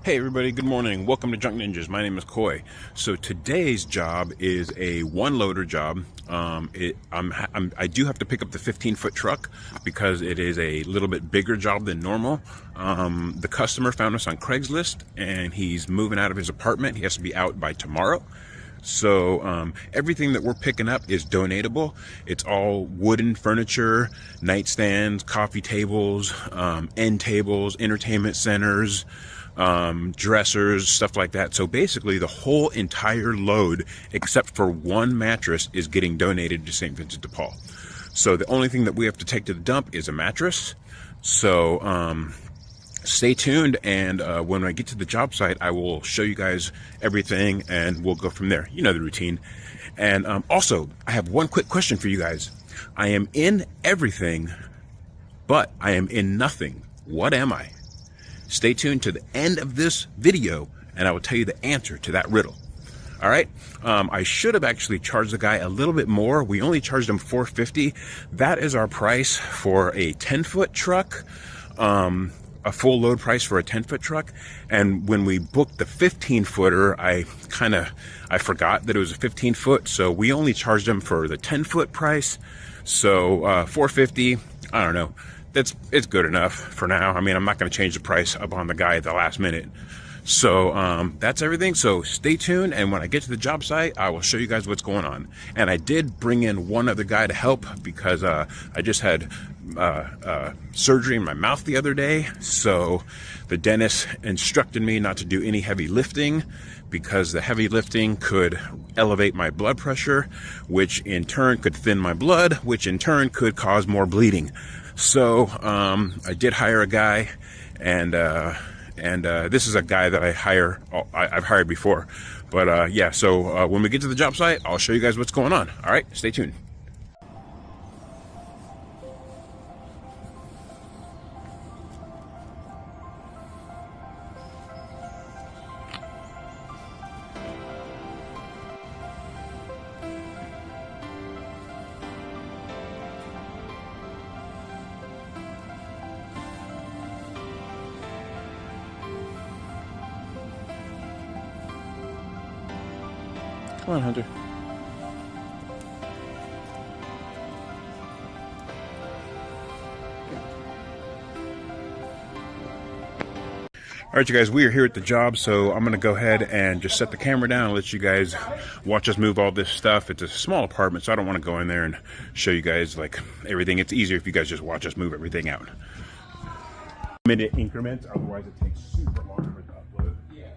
Hey everybody, good morning. Welcome to Junk Ninjas. My name is Koi. So today's job is a one loader job. I do have to pick up the 15-foot truck because it is a little bit bigger job than normal. The customer found us on Craigslist and he's moving out of his apartment. He has to be out by tomorrow. So everything that we're picking up is donatable. It's all wooden furniture, nightstands, coffee tables, end tables, entertainment centers, dressers, stuff like that. So basically the whole entire load, except for one mattress, is getting donated to St. Vincent de Paul. So the only thing that we have to take to the dump is a mattress. So stay tuned, and when I get to the job site, I will show you guys everything and we'll go from there. You know the routine. And also, I have one quick question for you guys. I am in everything, but I am in nothing. What am I? Stay tuned to the end of this video and I will tell you the answer to that riddle. All right. I should have actually charged the guy a little bit more. We only charged him $450. That is our price for a 10-foot truck, a full load price for a 10-foot truck. And when we booked the 15-footer, I forgot that it was a 15-foot. So we only charged him for the 10-foot price. So $450, I don't know. It's good enough for now. I mean, I'm not going to change the price up on the guy at the last minute. So that's everything. So stay tuned, and when I get to the job site, I will show you guys what's going on. And I did bring in one other guy to help because I just had surgery in my mouth the other day. So the dentist instructed me not to do any heavy lifting because the heavy lifting could elevate my blood pressure, which in turn could thin my blood, which in turn could cause more bleeding. So I did hire a guy, and this is a guy that I've hired before. But yeah, so when we get to the job site, I'll show you guys what's going on. All right, stay tuned. Come on, Hunter. All right, you guys, we are here at the job, so I'm going to go ahead and just set the camera down and let you guys watch us move all this stuff. It's a small apartment, so I don't want to go in there and show you guys like everything. It's easier if you guys just watch us move everything out. Minute increments, otherwise it takes super long for the upload. Yeah.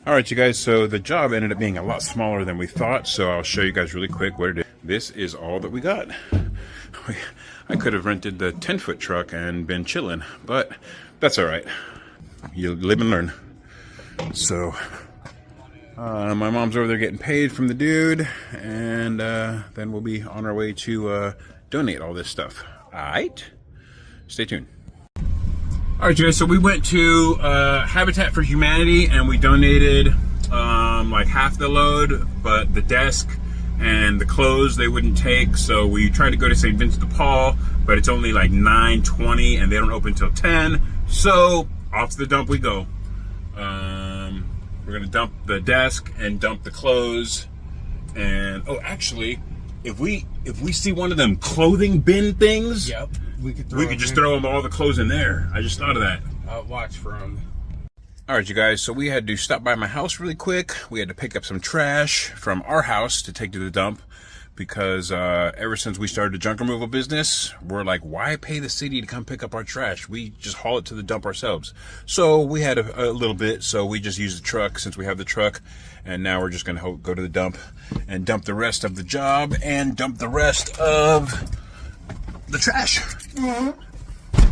All right, you guys, so the job ended up being a lot smaller than we thought, so I'll show you guys really quick what it is. This is all that we got. I could have rented the 10-foot truck and been chilling, but that's all right. You live and learn. So my mom's over there getting paid from the dude, and then we'll be on our way to donate all this stuff. All right? Stay tuned. All right, you guys, so we went to Habitat for Humanity, and we donated like half the load, but the desk and the clothes they wouldn't take, so we tried to go to St. Vincent de Paul, but it's only like 9:20, and they don't open until 10, so off to the dump we go. We're gonna dump the desk and dump the clothes, and oh, actually, if we see one of them clothing bin things, yep. We could just throw them all the clothes in there. I just thought of that. I'll watch for them. All right, you guys, so we had to stop by my house really quick. We had to pick up some trash from our house to take to the dump because ever since we started a junk removal business, we're like, why pay the city to come pick up our trash? We just haul it to the dump ourselves. So we had a little bit, so we just used the truck since we have the truck, and now we're just going to go to the dump and dump the rest of the job and dump the rest of the trash.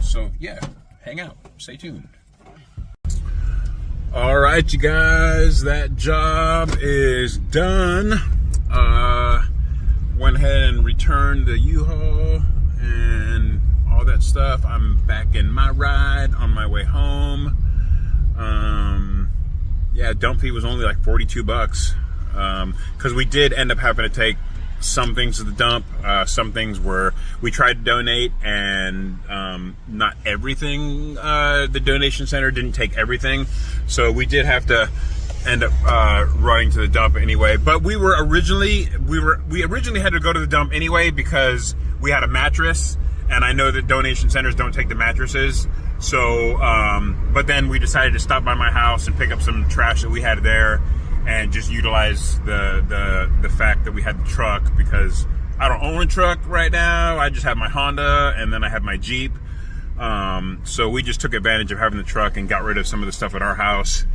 So yeah, hang out, stay tuned. All right, you guys, that job is done. Went ahead and returned the U-Haul and all that stuff. I'm back in my ride on my way home. Yeah, dump fee was only like 42 bucks. Because we did end up having to take some things to the dump. Some things we tried to donate, and not everything. The donation center didn't take everything, so we did have to end up running to the dump anyway. But we originally had to go to the dump anyway because we had a mattress, and I know that donation centers don't take the mattresses. So, but then we decided to stop by my house and pick up some trash that we had there, and just utilize the fact that we had the truck, because I don't own a truck right now. I just have my Honda, and then I have my Jeep. So we just took advantage of having the truck and got rid of some of the stuff at our house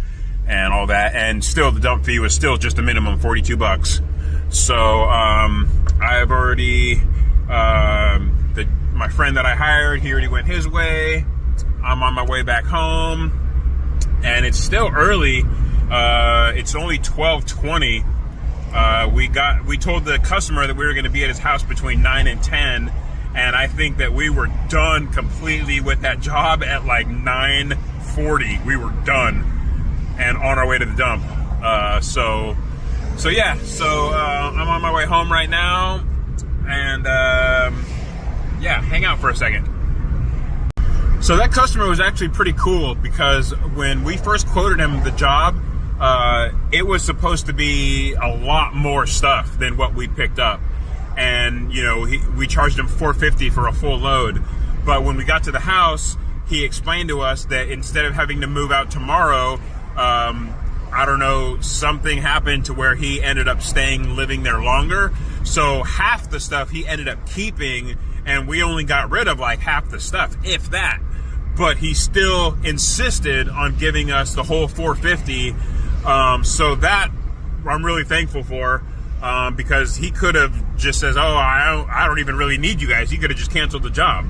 and all that. And still, the dump fee was still just a minimum 42 bucks. So I've already, my friend that I hired, he already went his way. I'm on my way back home, and it's still early. It's only 12:20. We told the customer that we were going to be at his house between 9 and 10, and I think that we were done completely with that job at like 9:40. We were done and on our way to the dump. So I'm on my way home right now, and yeah, hang out for a second. So that customer was actually pretty cool, because when we first quoted him the job, it was supposed to be a lot more stuff than what we picked up. And, you know, we charged him $450 for a full load. But when we got to the house, he explained to us that instead of having to move out tomorrow, I don't know, something happened to where he ended up living there longer. So half the stuff he ended up keeping, and we only got rid of like half the stuff, if that. But he still insisted on giving us the whole $450. So that I'm really thankful for, because he could have just says, oh, I don't even really need you guys. He could have just canceled the job,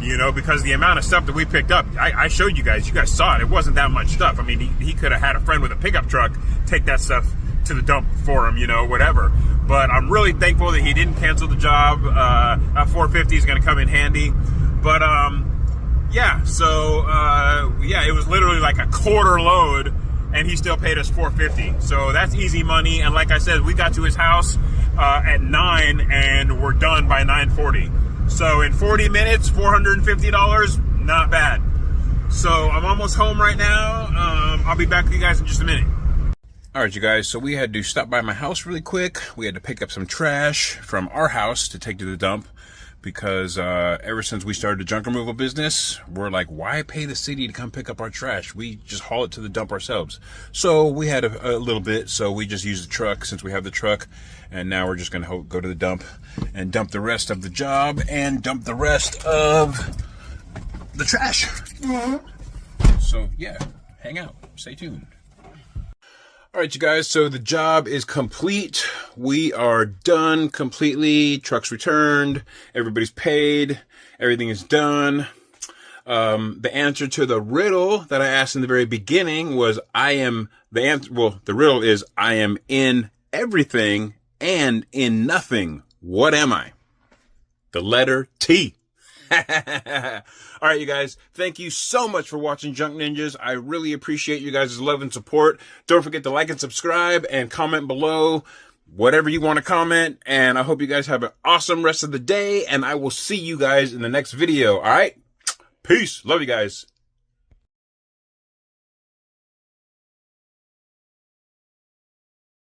you know, because the amount of stuff that we picked up, I showed you guys saw it. It wasn't that much stuff. I mean, he could have had a friend with a pickup truck take that stuff to the dump for him, you know, whatever. But I'm really thankful that he didn't cancel the job. That $450 is going to come in handy. But, yeah, so, yeah, it was literally like a quarter load, and he still paid us $450. So that's easy money. And like I said, we got to his house at 9, and we're done by 9:40. So in 40 minutes, $450, not bad. So I'm almost home right now. I'll be back with you guys in just a minute. All right, you guys, so we had to stop by my house really quick. We had to pick up some trash from our house to take to the dump, because ever since we started a junk removal business, we're like, why pay the city to come pick up our trash? We just haul it to the dump ourselves. So we had a little bit, so we just used the truck since we have the truck, and now we're just going to go to the dump and dump the rest of the job and dump the rest of the trash. So yeah, hang out, stay tuned. All right, you guys, so the job is complete. We are done completely. Truck's returned. Everybody's paid. Everything is done. The answer to the riddle that I asked in the very beginning was the riddle is I am in everything and in nothing. What am I? The letter T. All right, you guys, thank you so much for watching Junk Ninjas. I really appreciate you guys' love and support. Don't forget to like and subscribe and comment below whatever you want to comment. And I hope you guys have an awesome rest of the day. And I will see you guys in the next video. All right? Peace. Love you guys.